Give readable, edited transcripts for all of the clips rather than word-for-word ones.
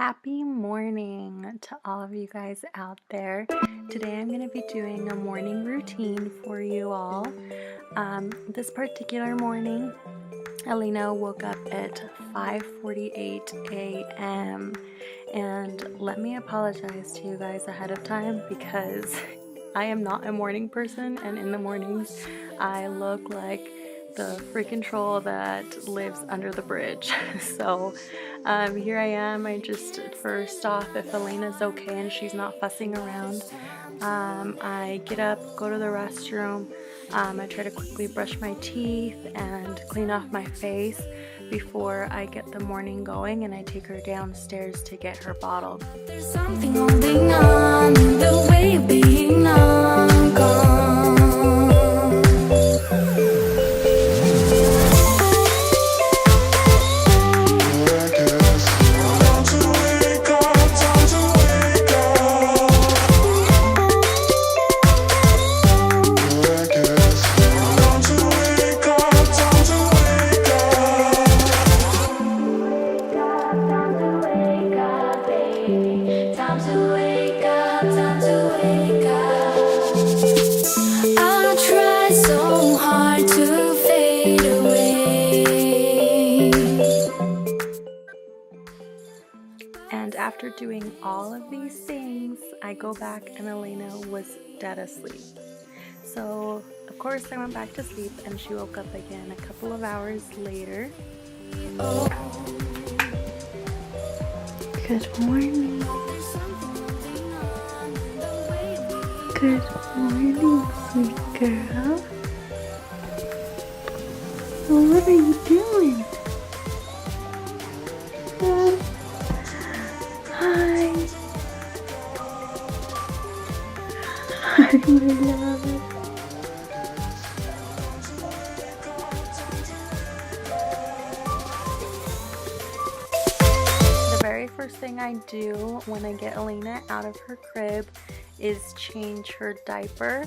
Happy morning to all of you guys out there. Today I'm going to be doing a morning routine for you all. This particular morning, Elena woke up at 5:48 a.m. and let me apologize to you guys ahead of time because I am not a morning person, and in the mornings I look like the freaking troll that lives under the bridge. So here I am. I just, first off, if Elena's okay and she's not fussing around, I get up, go to the restroom. I try to quickly brush my teeth and clean off my face before I get the morning going, and I take her downstairs to get her bottle. There's something holding on, the way of being long gone. And after doing all of these things, I go back and Elena was dead asleep. So, of course, I went back to sleep and she woke up again a couple of hours later. Good morning. Good morning, sweet girl. What are you doing? Hi. Hi, my love. The very first thing I do when I get Elena out of her crib is change her diaper.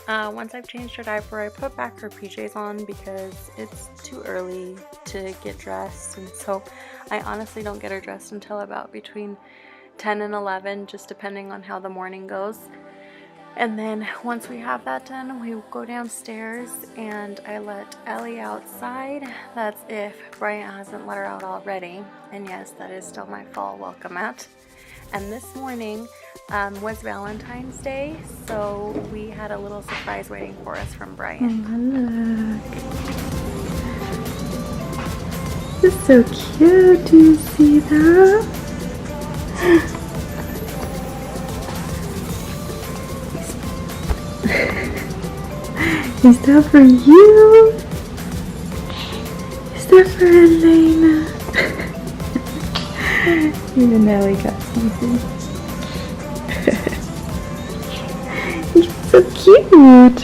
Once I've changed her diaper, I put back her PJs on because it's too early to get dressed, and so I honestly don't get her dressed until about between 10 and 11, just depending on how the morning goes. And then once we have that done, we go downstairs and I let Ellie outside. That's if Bryant hasn't let her out already, and yes, that is still my fall welcome mat. And this morning was Valentine's Day, so we had a little surprise waiting for us from Bryant. Oh, look. It's so cute. Do you see that? Is that for you? Is that for Elena? Even Ellie got something. You're so cute.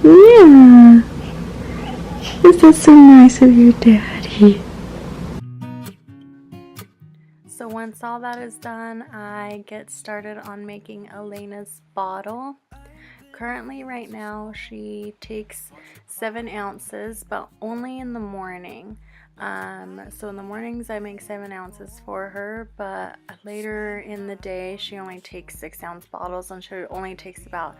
Yeah. Is that so nice of your daddy? So once all that is done, I get started on making Elena's bottle. Currently, right now, she takes 7 ounces, but only in the morning. So in the mornings I make 7 ounces for her, but later in the day she only takes 6-ounce bottles, and she only takes about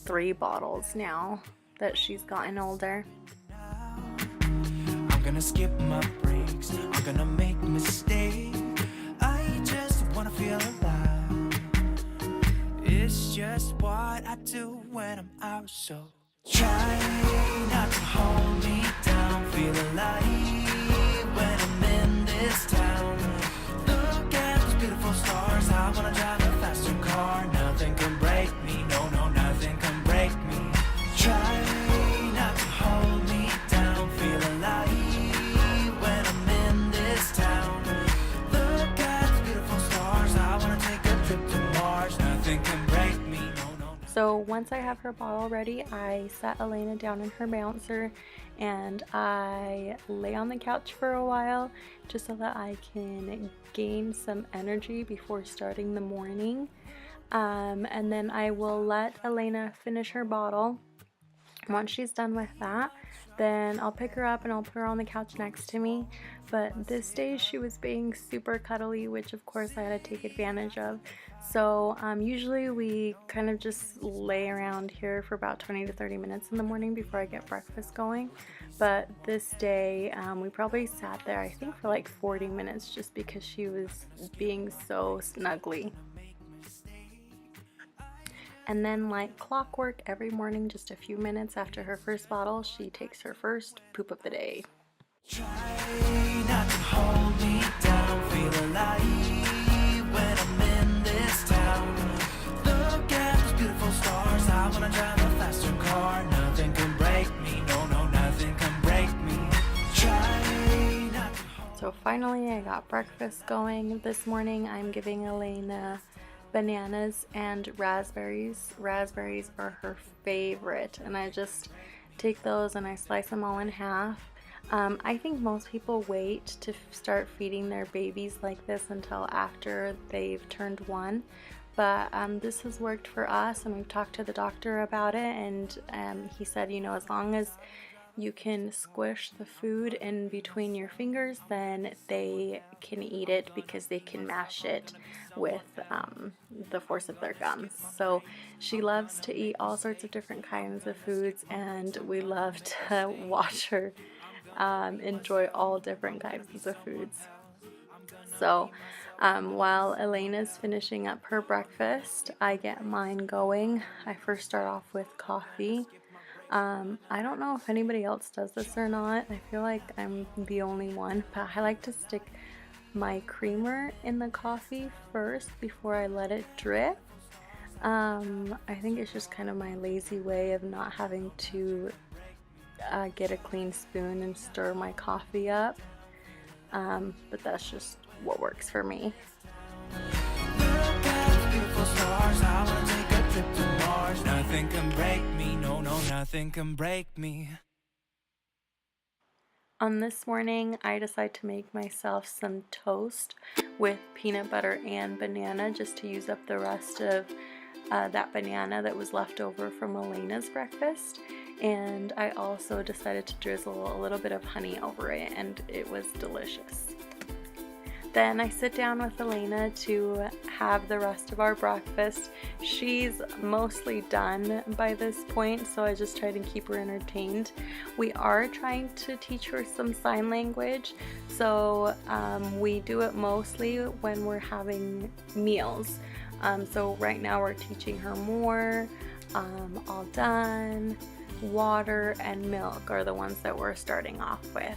3 bottles now that she's gotten older. I'm gonna skip my breaks, I'm gonna make mistakes. I just wanna feel alive. It's just what I do when I'm out, so try not to hold me down. Feel alive when I'm in this town. Look at those beautiful stars. I wanna drive a faster car. Nothing can break me. No, no, nothing can break me. Try not to hold me down. Feel alive when I'm in this town. Look at those beautiful stars. I wanna take a trip to Mars. Nothing can break me. So once I have her bottle ready, I set Elena down in her bouncer and I lay on the couch for a while just so that I can gain some energy before starting the morning. And then I will let Elena finish her bottle. Once she's done with that, then I'll pick her up and I'll put her on the couch next to me. But this day she was being super cuddly, which of course I had to take advantage of. So usually we kind of just lay around here for about 20 to 30 minutes in the morning before I get breakfast going. But this day we probably sat there, I think, for like 40 minutes just because she was being so snuggly. And then, like clockwork, every morning, just a few minutes after her first bottle, she takes her first poop of the day. Try not to hold me down, feel alive when I'm in this town. Look at those beautiful stars, I wanna drive a faster car. Nothing can break me, no, no, nothing can break me. Try not to hold. So finally I got breakfast going. This morning I'm giving Elena bananas and raspberries. Raspberries are her favorite, and I just take those and I slice them all in half. I think most people wait to start feeding their babies like this until after they've turned 1, but this has worked for us, and we've talked to the doctor about it, and he said, you know, as long as you can squish the food in between your fingers, then they can eat it because they can mash it with the force of their gums. So she loves to eat all sorts of different kinds of foods, and we love to watch her enjoy all different kinds of foods. So while Elena's finishing up her breakfast, I get mine going. I first start off with coffee. I don't know if anybody else does this or not. I feel like I'm the only one, but I like to stick my creamer in the coffee first before I let it drip. I think it's just kind of my lazy way of not having to get a clean spoon and stir my coffee up, but that's just what works for me. Look at those beautiful stars, I wanna take a trip to Mars. Nothing can break me, no, no, nothing can break me. On this morning, I decided to make myself some toast with peanut butter and banana just to use up the rest of that banana that was left over from Elena's breakfast. And I also decided to drizzle a little bit of honey over it, and it was delicious. Then I sit down with Elena to have the rest of our breakfast. She's mostly done by this point, so I just try to keep her entertained. We are trying to teach her some sign language, so we do it mostly when we're having meals. So right now we're teaching her more, all done, water, and milk are the ones that we're starting off with.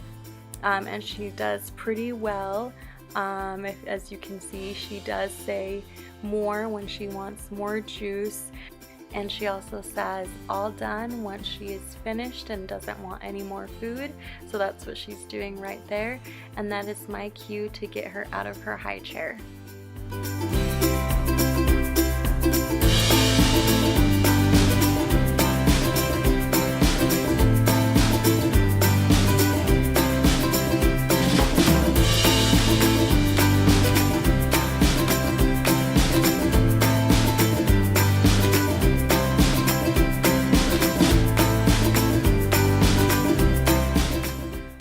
And she does pretty well. As you can see, she does say more when she wants more juice, and she also says all done once she is finished and doesn't want any more food. So that's what she's doing right there, and that is my cue to get her out of her high chair.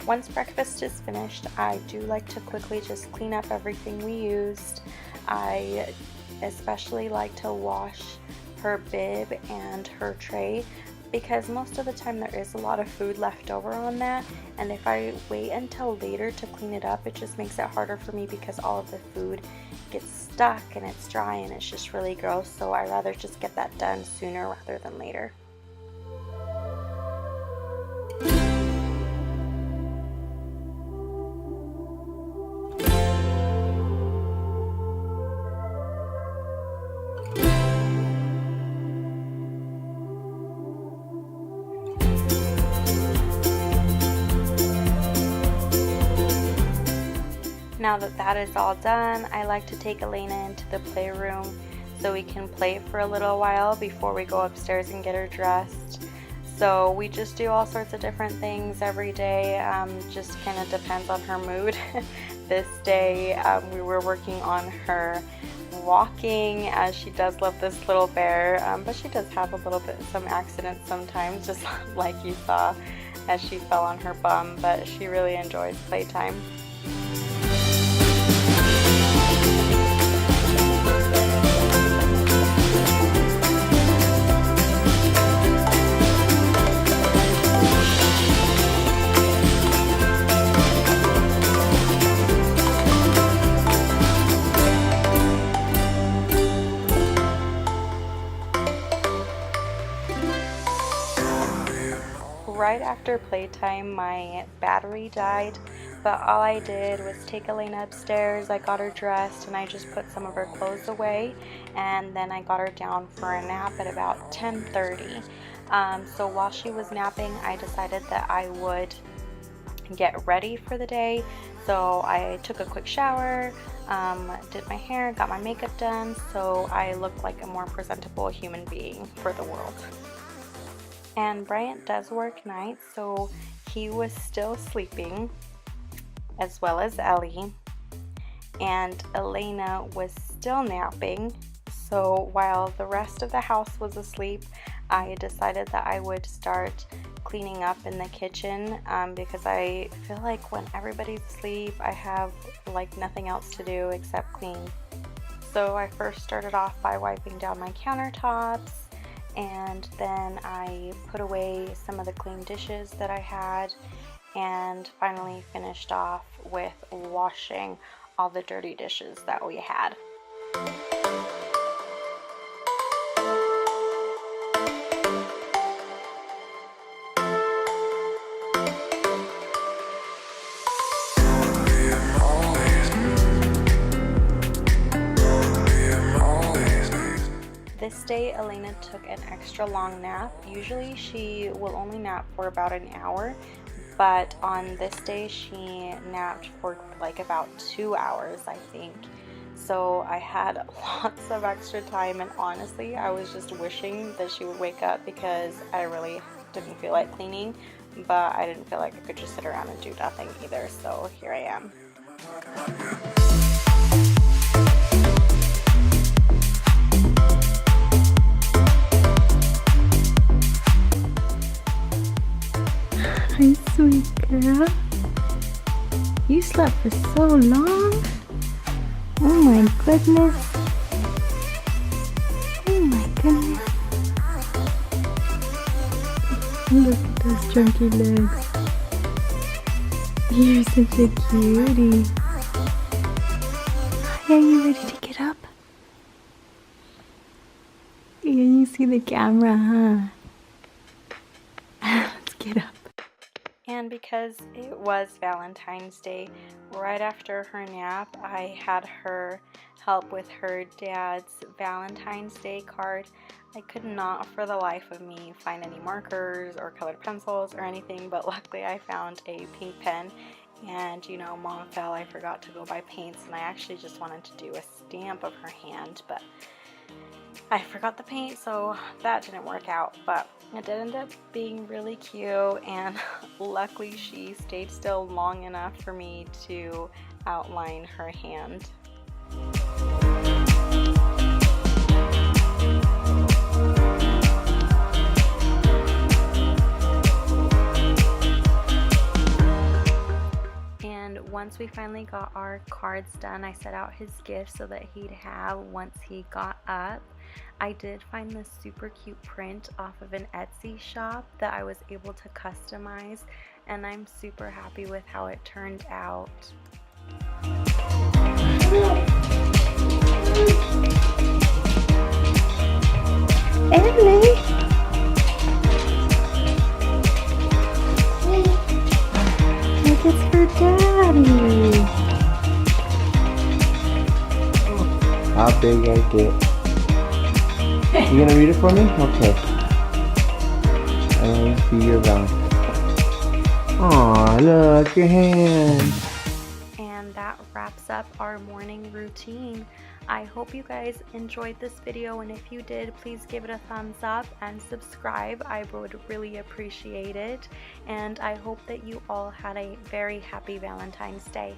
Once breakfast is finished, I do like to quickly just clean up everything we used. I especially like to wash her bib and her tray because most of the time there is a lot of food left over on that, and if I wait until later to clean it up, it just makes it harder for me because all of the food gets stuck and it's dry and it's just really gross. So I rather just get that done sooner rather than later. Now that that is all done, I like to take Elena into the playroom so we can play for a little while before we go upstairs and get her dressed. So we just do all sorts of different things every day, just kind of depends on her mood. This day we were working on her walking, as she does love this little bear, but she does have a little bit some accidents sometimes, just like you saw as she fell on her bum, but she really enjoys playtime. Right after playtime, my battery died, but all I did was take Elena upstairs. I got her dressed and I just put some of her clothes away, and then I got her down for a nap at about 10:30. So while she was napping, I decided that I would get ready for the day. So I took a quick shower, did my hair, got my makeup done, so I looked like a more presentable human being for the world. And Bryant does work nights, so he was still sleeping, as well as Ellie. And Elena was still napping, so while the rest of the house was asleep, I decided that I would start cleaning up in the kitchen, because I feel like when everybody's asleep, I have like nothing else to do except clean. So I first started off by wiping down my countertops, and then I put away some of the clean dishes that I had, and finally finished off with washing all the dirty dishes that we had. This day, Elena took an extra long nap. Usually she will only nap for about an hour, but on this day she napped for like about 2 hours, I think. So I had lots of extra time, and honestly I was just wishing that she would wake up because I really didn't feel like cleaning, but I didn't feel like I could just sit around and do nothing either, so here I am. Hi, sweet girl. You slept for so long. Oh my goodness. Oh my goodness. Look at those chunky legs. You're such a cutie. Are you ready to get up? Yeah, you see the camera, huh? Let's get up. And because it was Valentine's Day, right after her nap, I had her help with her dad's Valentine's Day card. I could not for the life of me find any markers or colored pencils or anything, but luckily I found a pink pen. And you know, Mom fell, I forgot to go buy paints, and I actually just wanted to do a stamp of her hand, but I forgot the paint, so that didn't work out, but it did end up being really cute, and luckily she stayed still long enough for me to outline her hand. And once we finally got our cards done, I set out his gift so that he'd have once he got up. I did find this super cute print off of an Etsy shop that I was able to customize, and I'm super happy with how it turned out. Ellie! Look, it's her daddy! How big I get? You gonna read it for me? Okay. I want to see your Valentine. Aw, look, your hand. And that wraps up our morning routine. I hope you guys enjoyed this video, and if you did, please give it a thumbs up and subscribe. I would really appreciate it. And I hope that you all had a very happy Valentine's Day.